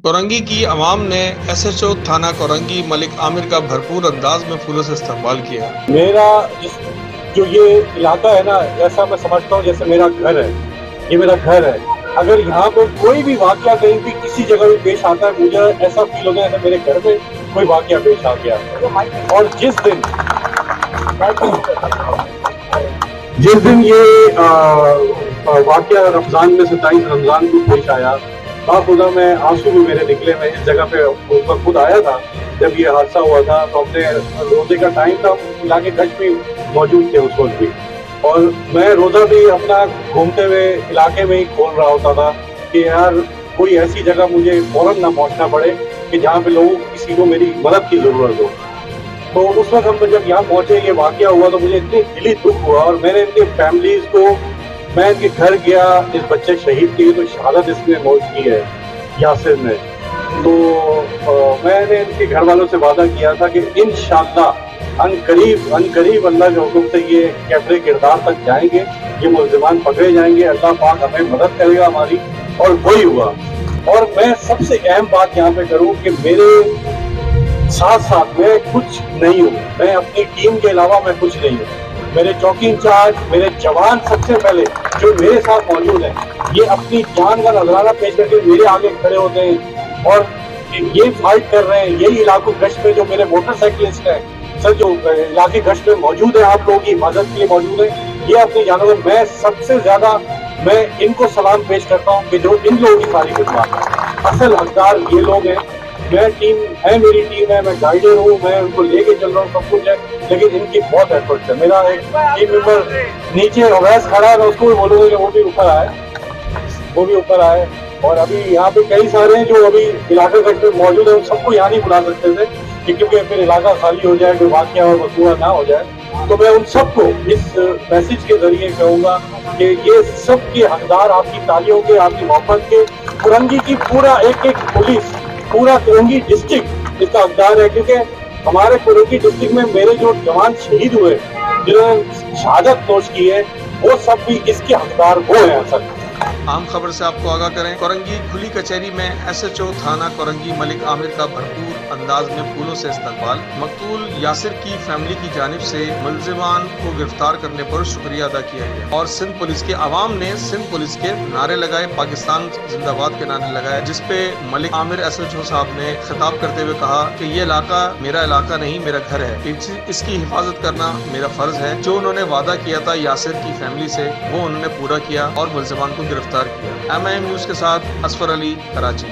कोरंगी की अवाम ने एसएचओ थाना कोरंगी मलिक आमिर का भरपूर अंदाज में फूलों से इस्तकबाल किया। मेरा जो ये इलाका है ना, ऐसा मैं समझता हूँ जैसे मेरा घर है। ये मेरा घर है। अगर यहाँ पे कोई भी वाकया कहीं भी किसी जगह भी पेश आता है, मुझे ऐसा फील होता है जैसे मेरे घर में कोई वाकया पेश आ गया। और जिस दिन ये वाकया रमजान में 27 रमजान को पेश आया, बाखुदा में आंसू भी मेरे निकले। मैं इस जगह पे उस वक्त खुद आया था जब ये हादसा हुआ था। तो अपने रोजे का टाइम था, इलाके गश्त में मौजूद थे उस वक्त भी। और मैं रोजा भी अपना घूमते हुए इलाके में ही खोल रहा होता था कि यार कोई ऐसी जगह मुझे फौरन ना पहुंचना पड़े कि जहाँ पे लोगों किसी को मेरी मदद की जरूरत हो। तो उस वक्त हम जब यहाँ पहुंचे, ये वाकया हुआ, तो मुझे इतनी दिली दुख हुआ। और मैंने इनके फैमिलीज को, मैं इनके घर गया, इस बच्चे शहीद की तो शहादत इसने नोट की है, यासिर ने। तो मैंने इनके घर वालों से वादा किया था कि इंशाअल्लाह अनकरीब अल्लाह के हुक्म से ये कैमरे किरदार तक जाएंगे, ये मुल्जिमान पकड़े जाएंगे, अल्लाह पाक हमें मदद करेगा हमारी। और वही हुआ। और मैं सबसे अहम बात यहाँ पे करूँ कि मेरे साथ साथ मैं कुछ नहीं हूँ, मैं अपनी टीम के अलावा मैं कुछ नहीं हूँ। मेरे चौकी इंचार्ज, मेरे जवान सबसे पहले जो मेरे साथ मौजूद हैं, ये अपनी जान का नजराना पेश करके मेरे आगे खड़े होते हैं और ये फाइट कर रहे हैं। यही इलाकों गश्त में जो मेरे मोटरसाइकिलिस्ट हैं सर, जो इलाके गश्त में मौजूद है, आप लोगों की हिफाजत के लिए मौजूद है, ये अपनी जानों में, मैं सबसे ज्यादा मैं इनको सलाम पेश करता हूँ कि जो इन लोगों की सारी खिदमत है। असल हकदार ये लोग हैं। मैं टीम है, मेरी टीम है, मैं गाइडर हूँ, मैं उनको लेके चल रहा हूँ, सब कुछ है, लेकिन इनकी बहुत एफर्ट्स है। मेरा एक टीम मेंबर नीचे अवैस खड़ा है, मैं उसको भी बोलूंगा कि वो भी ऊपर आए। और अभी यहाँ पे कई सारे हैं जो अभी इलाका गश्त में मौजूद है, उन सबको यहाँ नहीं बुला सकते थे क्योंकि फिर इलाका खाली हो जाए, कोई वाकया और मसला ना हो जाए। तो मैं उन सबको इस मैसेज के जरिए कहूंगा कि ये सब के हकदार आपकी तालियों के, आपकी मोहब्बत के, कोरंगी की पूरा एक पुलिस, पूरा कोरंगी डिस्ट्रिक्ट इसका हकदार है। क्योंकि हमारे कोरंगी डिस्ट्रिक्ट में मेरे जो जवान शहीद हुए, जिन्होंने शहादत नोश की है, वो सब भी इसके हकदार वो हैं। असल आम खबर से आपको आगाह करें, कोरंगी खुली कचहरी में एसएचओ थाना कोरंगी मलिक आमिर का भरपूर अंदाज में फूलों से इस्तकबाल। मकतूल यासिर की फैमिली की जानिब से मुल्जिमान को गिरफ्तार करने पर शुक्रिया अदा किया गया और सिंध पुलिस के अवाम ने सिंध पुलिस के नारे लगाए, पाकिस्तान जिंदाबाद के नारे लगाए, जिसपे मलिक आमिर एसएचओ साहब ने खिताब करते हुए कहा कि ये इलाका मेरा इलाका नहीं, मेरा घर है, इसकी हिफाजत करना मेरा फर्ज है। जो उन्होंने वादा किया था यासिर की फैमिली से, वो उन्होंने पूरा किया और मुल्जिमान को गिरफ्तार किया। MIM न्यूज के साथ असफर अली, कराची।